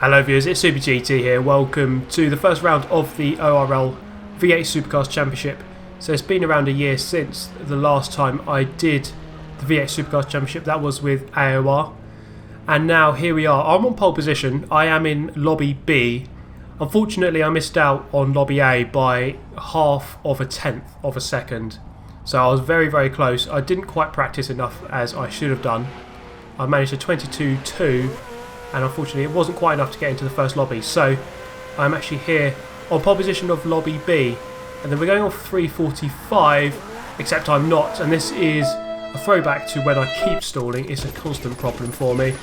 Hello viewers, it's Super GT here. Welcome to the first round of the ORL V8 Supercars Championship. So it's been around a year since the last time I did the V8 Supercars Championship. That was with AOR. And now here we are. I'm on pole position. I am in Lobby B. Unfortunately, I missed out on Lobby A by half of a tenth of a second. So I was very close. I didn't quite practice enough as I should have done. I managed a 22.2. And unfortunately it wasn't quite enough to get into the first lobby, so I'm actually here on pole position of Lobby B, and then we're going off 3:45, except I'm not, and this is a throwback to when I keep stalling. It's a constant problem for me.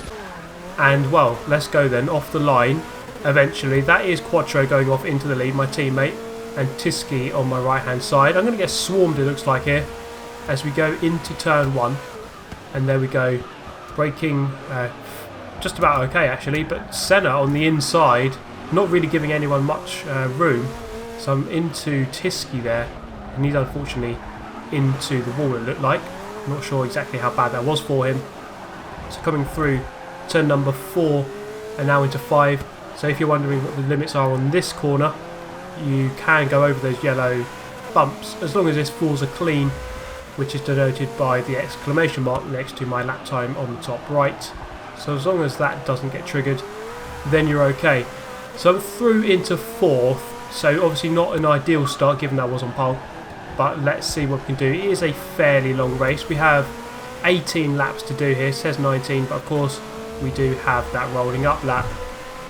And well, let's go then, off the line eventually. That is Quattro going off into the lead, my teammate, and Tiski on my right hand side. I'm going to get swarmed, it looks like, here as we go into turn 1, and there we go, braking just about okay actually, but Senna on the inside, not really giving anyone much room. So I'm into Tiski there, and he's unfortunately into the wall, it looked like. I'm not sure exactly how bad that was for him. So coming through turn number 4 and now into 5. So if you're wondering what the limits are on this corner, you can go over those yellow bumps as long as this Forza clean, which is denoted by the exclamation mark next to my lap time on the top right. So as long as that doesn't get triggered, then you're okay. So I'm through into 4th, so obviously not an ideal start given that I was on pole, but let's see what we can do. It is a fairly long race. We have 18 laps to do here. It says 19, but of course we do have that rolling up lap.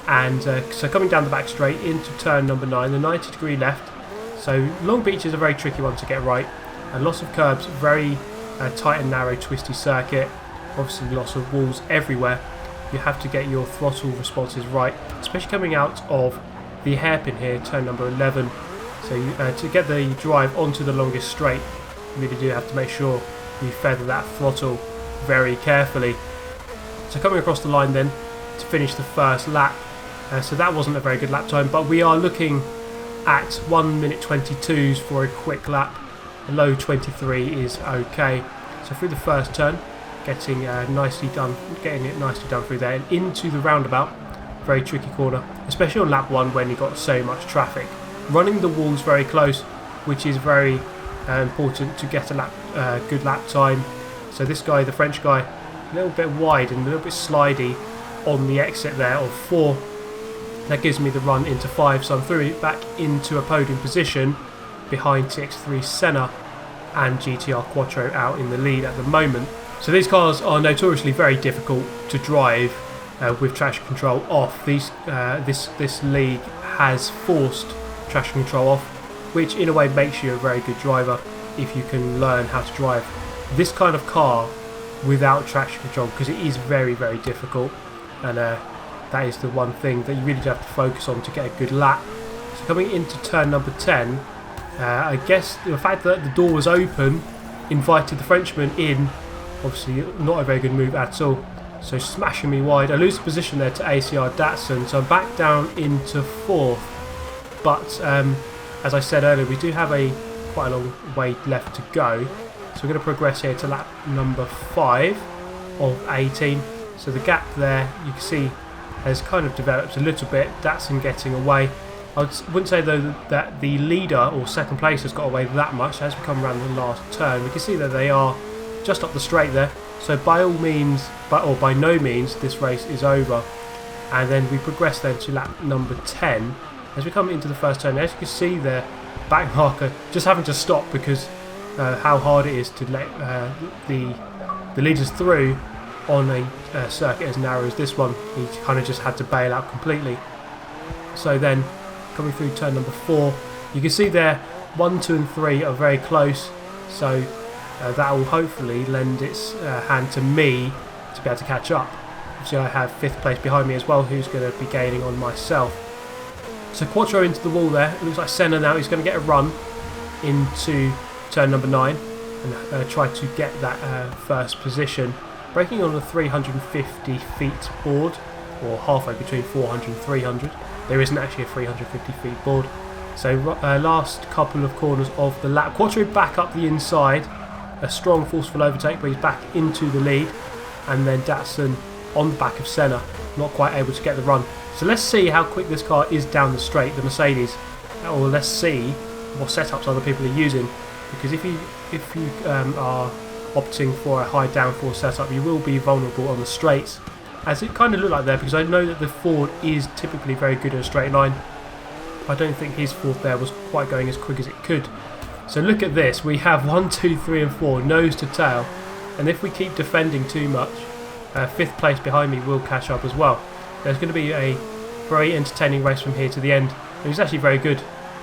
And so coming down the back straight into turn number 9, the 90-degree left. So Long Beach is a very tricky one to get right. And lots of curbs, very tight and narrow twisty circuit. Obviously lots of walls everywhere. You have to get your throttle responses right, especially coming out of the hairpin here, turn number 11. So you, to get the drive onto the longest straight, you really do have to make sure you feather that throttle very carefully. So coming across the line then to finish the first lap. So that wasn't a very good lap time, but we are looking at 1 minute 22s for a quick lap. A low 23 is okay. So through the first turn, getting it nicely done through there and into the roundabout. Very tricky corner, especially on lap 1 when you've got so much traffic. Running the walls very close, which is very important to get a good lap time. So this guy, the French guy, a little bit wide and a little bit slidey on the exit there of 4. That gives me the run into 5, so I'm through it back into a podium position behind TX3 Senna and GTR Quattro out in the lead at the moment. So these cars are notoriously very difficult to drive with traction control off. This league has forced traction control off, which in a way makes you a very good driver if you can learn how to drive this kind of car without traction control, because it is very difficult, and that is the one thing that you really do have to focus on to get a good lap. So coming into turn number 10, I guess the fact that the door was open invited the Frenchman in. Obviously not a very good move at all, so smashing me wide. I lose the position there to ACR Datsun, so I'm back down into 4th. But as I said earlier, we do have quite a long way left to go, so we're going to progress here to lap number 5 of 18. So the gap there, you can see, has kind of developed a little bit. Datsun getting away. I wouldn't say though that the leader or second place has got away that much. As we come around the last turn, we can see that they are just up the straight there. So by all means, or by no means, this race is over. And then we progress then to lap number 10 as we come into the first turn. As you can see there, back marker just having to stop because how hard it is to let the leaders through on a circuit as narrow as this one. He kind of just had to bail out completely. So then coming through turn number 4, you can see there 1, 2 and 3 are very close, so that will hopefully lend its hand to me to be able to catch up. Obviously I have 5th place behind me as well, who's going to be gaining on myself. So Quattro into the wall there. It looks like Senna now is going to get a run into turn number 9 and try to get that first position. Braking on a 350 feet board, or halfway between 400 and 300. There isn't actually a 350 feet board. So last couple of corners of the lap. Quattro back up the inside. A strong forceful overtake, but he's back into the lead. And then Datsun on the back of Senna. not quite able to get the run. So let's see how quick this car is down the straight, the Mercedes, or let's see what setups other people are using, because if you are opting for a high downforce setup, you will be vulnerable on the straights, as it kind of looked like there, because I know that the Ford is typically very good in a straight line. I don't think his Ford there was quite going as quick as it could. So look at this, we have 1, 2, 3 and 4 nose to tail, and if we keep defending too much, 5th place behind me will catch up as well. There's going to be a very entertaining race from here to the end. It was actually very good,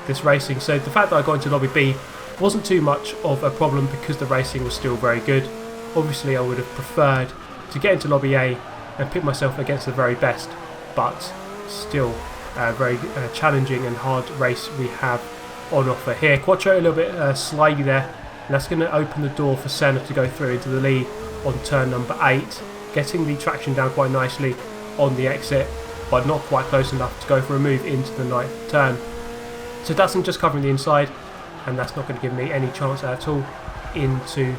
this racing, so the fact that I got into lobby B wasn't too much of a problem because the racing was still very good. Obviously I would have preferred to get into lobby A and pit myself against the very best, but still a very challenging and hard race we have on offer here. Quattro a little bit slidey there, and that's going to open the door for Senna to go through into the lead on turn number 8, getting the traction down quite nicely on the exit, but not quite close enough to go for a move into the 9th turn. So Datsun just covering the inside, and that's not going to give me any chance at all into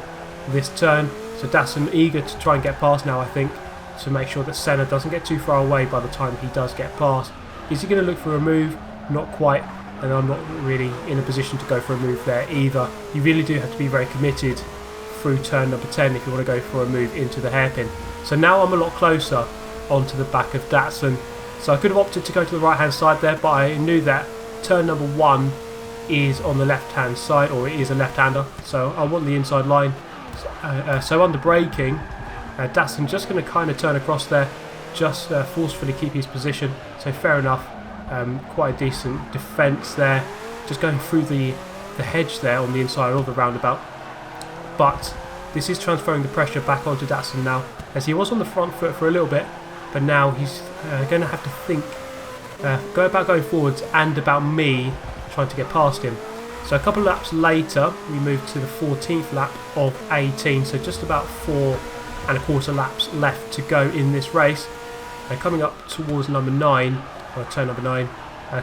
this turn. So Datsun eager to try and get past now, I think, to make sure that Senna doesn't get too far away by the time he does get past. Is he going to look for a move? Not quite, and I'm not really in a position to go for a move there either. You really do have to be very committed through turn number 10 if you want to go for a move into the hairpin. So now I'm a lot closer onto the back of Datsun. So I could have opted to go to the right hand side there, but I knew that turn number 1 is on the left hand side, or it is a left hander, so I want the inside line. So under braking, Datsun just going to kind of turn across there, just forcefully keep his position, so fair enough. Quite a decent defence there, just going through the hedge there on the inside of the roundabout. But this is transferring the pressure back onto Datsun now, as he was on the front foot for a little bit, but now he's going to have to think about going forwards and about me trying to get past him. So a couple of laps later we move to the 14th lap of 18, so just about 4¼ laps left to go in this race. Coming up towards number 9, or turn number 9,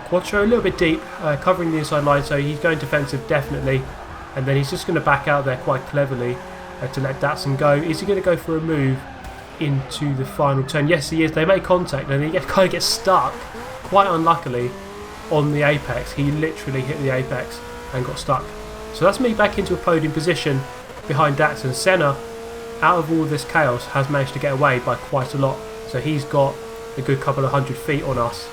Quattro a little bit deep, covering the inside line, so he's going defensive definitely, and then he's just going to back out there quite cleverly to let Datsun go. Is he going to go for a move into the final turn? Yes he is. They make contact and he kind of gets stuck, quite unluckily, on the apex. He literally hit the apex and got stuck. So that's me back into a podium position behind Datsun. Senna, out of all this chaos, has managed to get away by quite a lot, so he's got a good couple of 100 feet on us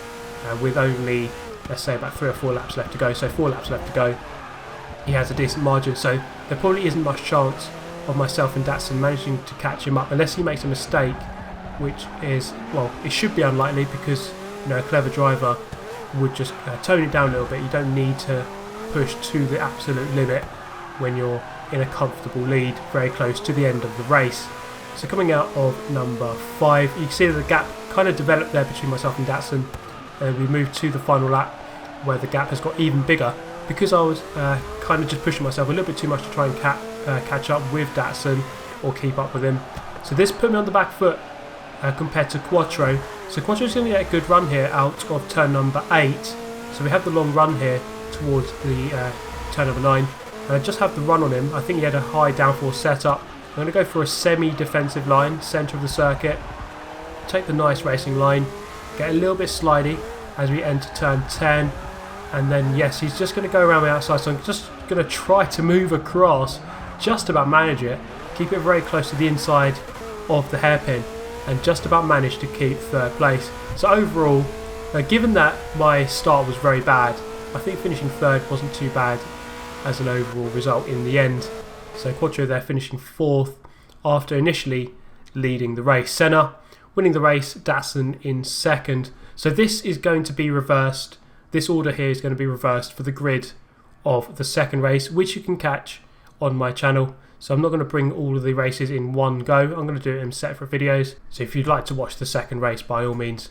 with only, let's say, about 3 or 4 laps left to go. So 4 laps left to go. He has a decent margin, so there probably isn't much chance of myself and Datsun managing to catch him up unless he makes a mistake, which is, well, it should be unlikely, because a clever driver would just tone it down a little bit. You don't need to push to the absolute limit when you're in a comfortable lead very close to the end of the race. So coming out of number 5, you can see that the gap kind of developed there between myself and Datsun, and we moved to the final lap where the gap has got even bigger, because I was kind of just pushing myself a little bit too much to try and catch up with Datsun or keep up with him. So this put me on the back foot compared to Quattro. So Quattro's going to get a good run here out of turn number 8. So we have the long run here towards the turn number 9. And I just have the run on him. I think he had a high downforce setup. I'm going to go for a semi-defensive line, centre of the circuit. Take the nice racing line. Get a little bit slidey as we enter turn 10. And then, yes, he's just going to go around the outside. So I'm just going to try to move across, just about manage it. Keep it very close to the inside of the hairpin, and just about managed to keep 3rd place. So overall, given that my start was very bad, I think finishing 3rd wasn't too bad as an overall result in the end. So Quattro there finishing 4th after initially leading the race. Senna winning the race, Datsun in 2nd. So this is going to be reversed. This order here is going to be reversed for the grid of the 2nd race, which you can catch on my channel. So I'm not going to bring all of the races in one go. I'm going to do it in separate videos. So if you'd like to watch the 2nd race, by all means,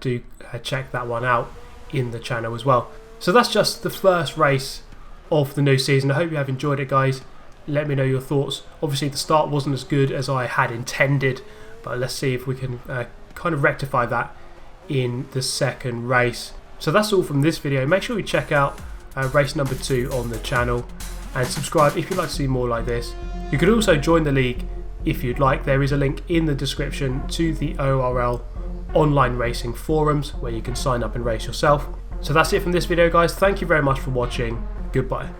do check that one out in the channel as well. So that's just the first race of the new season. I hope you have enjoyed it, guys. Let me know your thoughts. Obviously the start wasn't as good as I had intended, but let's see if we can kind of rectify that in the 2nd race. So that's all from this video. Make sure you check out race number 2 on the channel, and subscribe if you'd like to see more like this. You could also join the league if you'd like. There is a link in the description to the ORL online racing forums where you can sign up and race yourself. So that's it from this video, guys. Thank you very much for watching. Goodbye.